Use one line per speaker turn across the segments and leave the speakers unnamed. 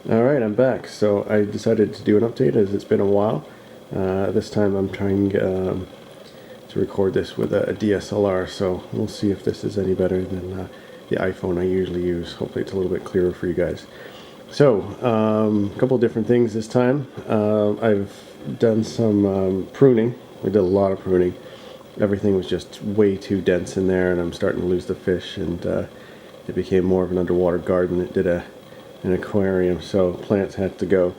Alright, I'm back. So I decided to do an update as it's been a while. This time I'm trying to record this with a DSLR, so we'll see if this is any better than the iPhone I usually use. Hopefully it's a little bit clearer for you guys. So, a couple different things this time. I've done some pruning. We did a lot of pruning. Everything was just way too dense in there, and I'm starting to lose the fish, and it became more of an underwater garden. It did an aquarium, so plants had to go.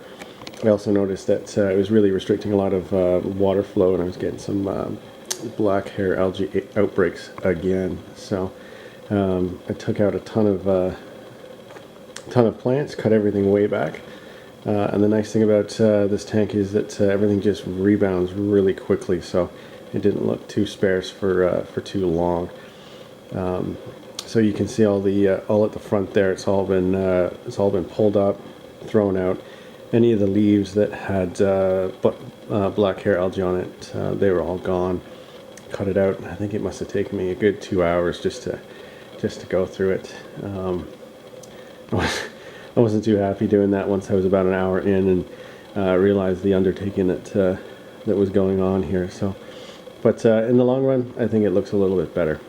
I also noticed that it was really restricting a lot of water flow, and I was getting some black hair algae outbreaks again. So I took out a ton of plants, cut everything way back. And the nice thing about this tank is that everything just rebounds really quickly, so it didn't look too sparse for too long. So you can see all at the front there. It's all been pulled up, thrown out. Any of the leaves that had black hair algae on it, they were all gone. Cut it out. I think it must have taken me a good 2 hours just to go through it. I wasn't too happy doing that once I was about an hour in and realized the undertaking that was going on here. So, but in the long run, I think it looks a little bit better.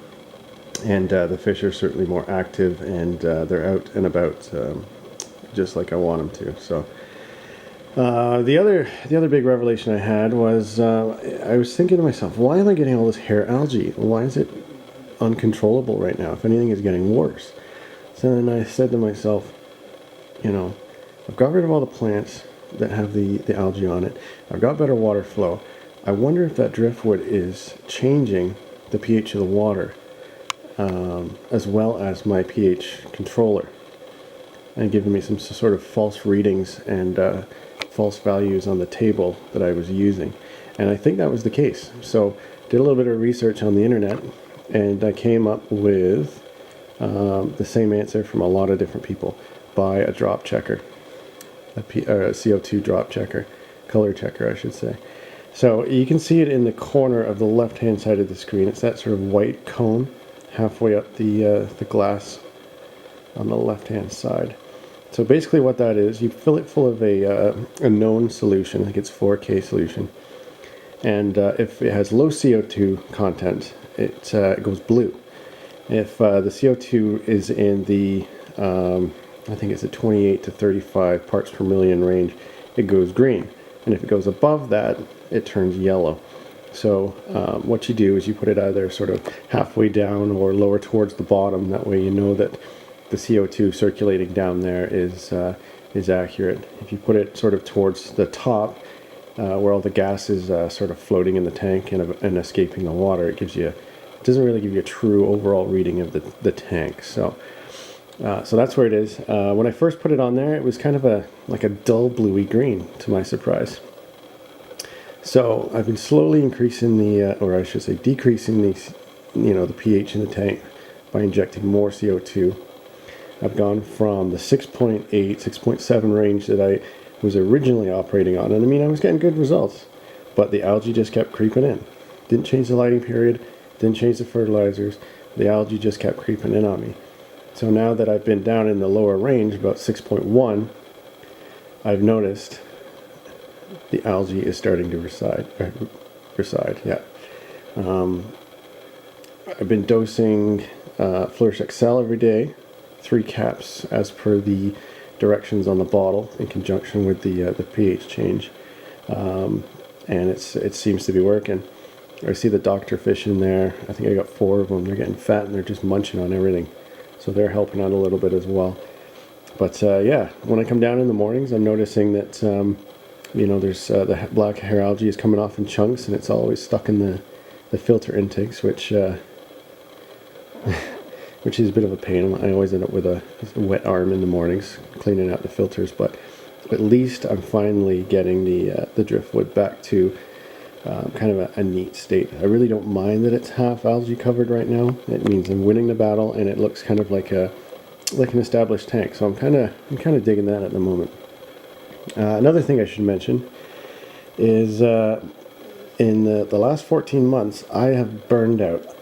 And the fish are certainly more active, and they're out and about just like I want them to. So the other big revelation I had was I was thinking to myself, why am I getting all this hair algae? Why is it uncontrollable right now? If anything, is getting worse. So then I said to myself, I've got rid of all the plants that have the algae on it. I've got better water flow. I wonder if that driftwood is changing the pH of the water, as well as my pH controller, and giving me some sort of false readings and false values on the table that I was using. And I think that was the case. So did a little bit of research on the internet, and I came up with the same answer from a lot of different people. Buy a drop checker, a CO2 drop checker, color checker I should say. So you can see it in the corner of the left hand side of the screen. It's that sort of white cone halfway up the glass on the left hand side. So basically what that is, you fill it full of a known solution. I think it's 4K solution, and if it has low CO2 content, it goes blue. If the CO2 is in the I think it's a 28 to 35 parts per million range, it goes green. And if it goes above that, it turns yellow. So what you do is you put it either sort of halfway down or lower towards the bottom. That way you know that the CO2 circulating down there is accurate. If you put it sort of towards the top, where all the gas is sort of floating in the tank and escaping the water, it doesn't really give you a true overall reading of the tank. So that's where it is. When I first put it on there, it was kind of like a dull bluey green, to my surprise. So I've been slowly increasing or I should say decreasing the pH in the tank by injecting more CO2. I've gone from the 6.8, 6.7 range that I was originally operating on, and I mean I was getting good results, but the algae just kept creeping in. Didn't change the lighting period, didn't change the fertilizers. The algae just kept creeping in on me. So now that I've been down in the lower range, about 6.1, I've noticed the algae is starting to reside, yeah. I've been dosing Flourish Excel every day, 3 caps as per the directions on the bottle in conjunction with the pH change. And it seems to be working. I see the doctor fish in there. I think I got 4 of them. They're getting fat and they're just munching on everything. So they're helping out a little bit as well. But yeah, when I come down in the mornings, I'm noticing that there's the black hair algae is coming off in chunks, and it's always stuck in the filter intakes, which which is a bit of a pain. I always end up with a wet arm in the mornings cleaning out the filters. But at least I'm finally getting the driftwood back to kind of a neat state. I really don't mind that it's half algae covered right now. It means I'm winning the battle, and it looks kind of like an established tank. So I'm kind of digging that at the moment. Another thing I should mention is in the last 14 months, I have burned out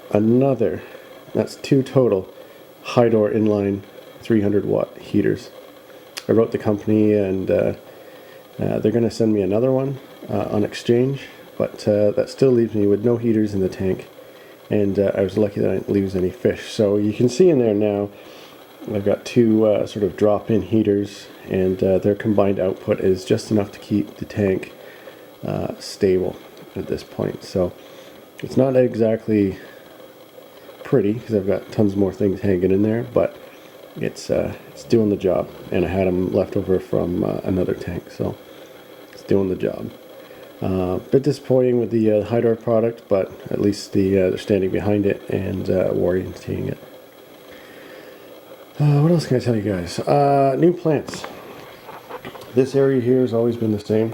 that's 2 total Hydor inline 300 watt heaters. I wrote the company, and they're going to send me another one on exchange, but that still leaves me with no heaters in the tank, and I was lucky that I didn't lose any fish. So you can see in there now I've got two sort of drop-in heaters, and their combined output is just enough to keep the tank stable at this point. So it's not exactly pretty because I've got tons more things hanging in there, but it's doing the job, and I had them left over from another tank, so it's doing the job. A bit disappointing with the Hydor product, but at least they're standing behind it and warrantying it. What else can I tell you guys? New plants. This area here has always been the same,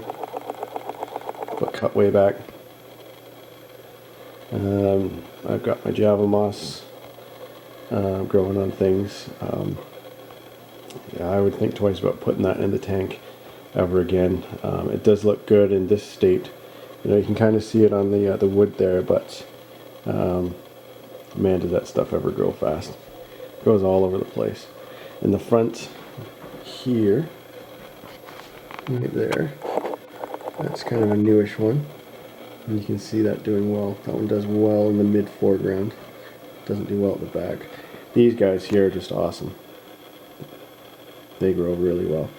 but cut way back. I've got my Java moss growing on things. Yeah, I would think twice about putting that in the tank ever again. It does look good in this state. You know, you can kind of see it on the wood there, but man, does that stuff ever grow fast. It goes all over the place. In the front here, right there, that's kind of a newish one. And you can see that doing well. That one does well in the mid foreground. Doesn't do well at the back. These guys here are just awesome. They grow really well.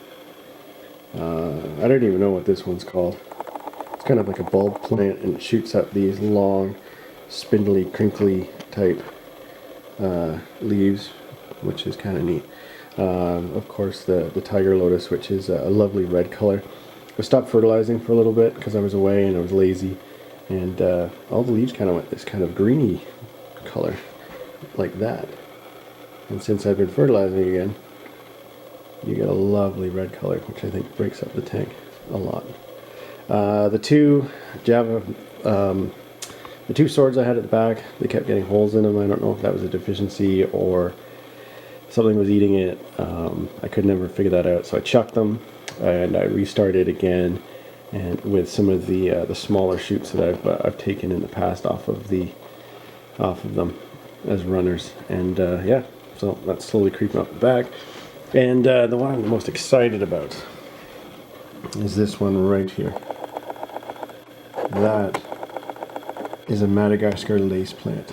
I don't even know what this one's called. It's kind of like a bulb plant, and it shoots up these long, spindly, crinkly type leaves, which is kind of neat. Of course, the tiger lotus, which is a lovely red color. I stopped fertilizing for a little bit because I was away and I was lazy, and all the leaves kind of went this kind of greeny color, like that. And since I've been fertilizing again, you get a lovely red color, which I think breaks up the tank a lot. The two Java, the two swords I had at the back, they kept getting holes in them. I don't know if that was a deficiency or something was eating it. I could never figure that out, so I chucked them and I restarted again, and with some of the smaller shoots that I've taken in the past off of them as runners, and yeah, so that's slowly creeping up the back. And the one I'm most excited about is this one right here. That is a Madagascar lace plant.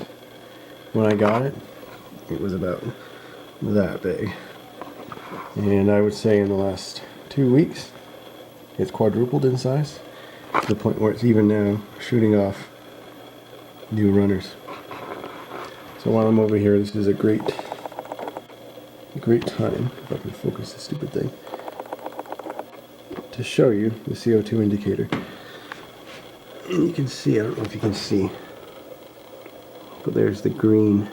When I got it, it was about that big. And I would say in the last 2 weeks, it's quadrupled in size, to the point where it's even now shooting off new runners. So while I'm over here, this is a great time, if I can focus this stupid thing, to show you the CO2 indicator. And you can see, I don't know if you can see, but there's the green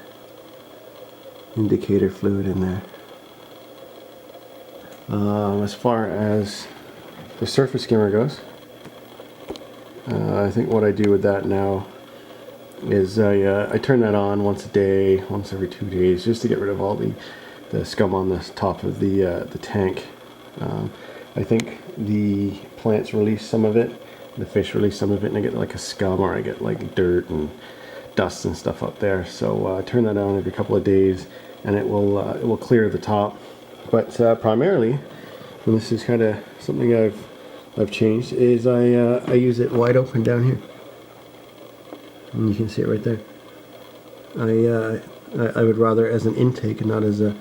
indicator fluid in there. As far as the surface skimmer goes, I think what I do with that now is I turn that on once a day, once every 2 days, just to get rid of all the scum on the top of the tank. I think the plants release some of it, the fish release some of it, and I get like a scum, or I get like dirt and dust and stuff up there. So I turn that on every couple of days, and it will clear the top. But primarily, and this is kind of something I've changed, is I use it wide open down here, and you can see it right there. I would rather as an intake and not as a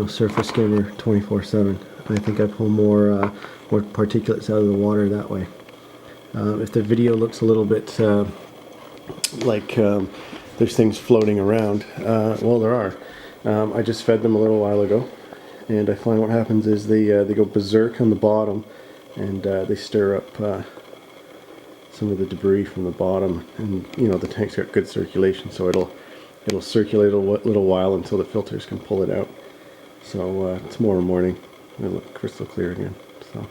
surface skimmer 24/7. I think I pull more particulates out of the water that way. If the video looks a little bit like there's things floating around, well, there are. I just fed them a little while ago, and I find what happens is they go berserk on the bottom, and they stir up some of the debris from the bottom. And the tank's got good circulation, so it'll circulate a little while until the filters can pull it out. So tomorrow morning it'll look crystal clear again. So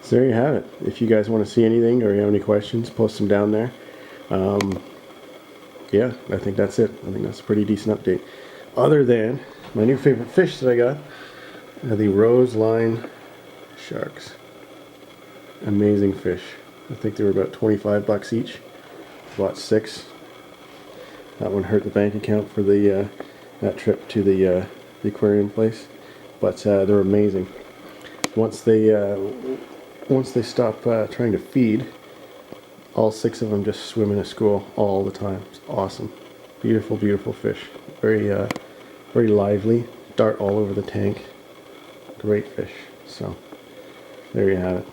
there you have it. If you guys want to see anything or you have any questions, post them down there. Yeah, I think that's it. I think that's a pretty decent update. Other than my new favorite fish that I got, the rose line sharks. Amazing fish. I think they were about 25 bucks each. Bought 6. That one hurt the bank account for that trip to the aquarium place, but they're amazing. once they stop trying to feed, all 6 of them just swim in a school all the time. It's awesome. Beautiful, beautiful fish. Very lively. Dart all over the tank. Great fish. So there you have it.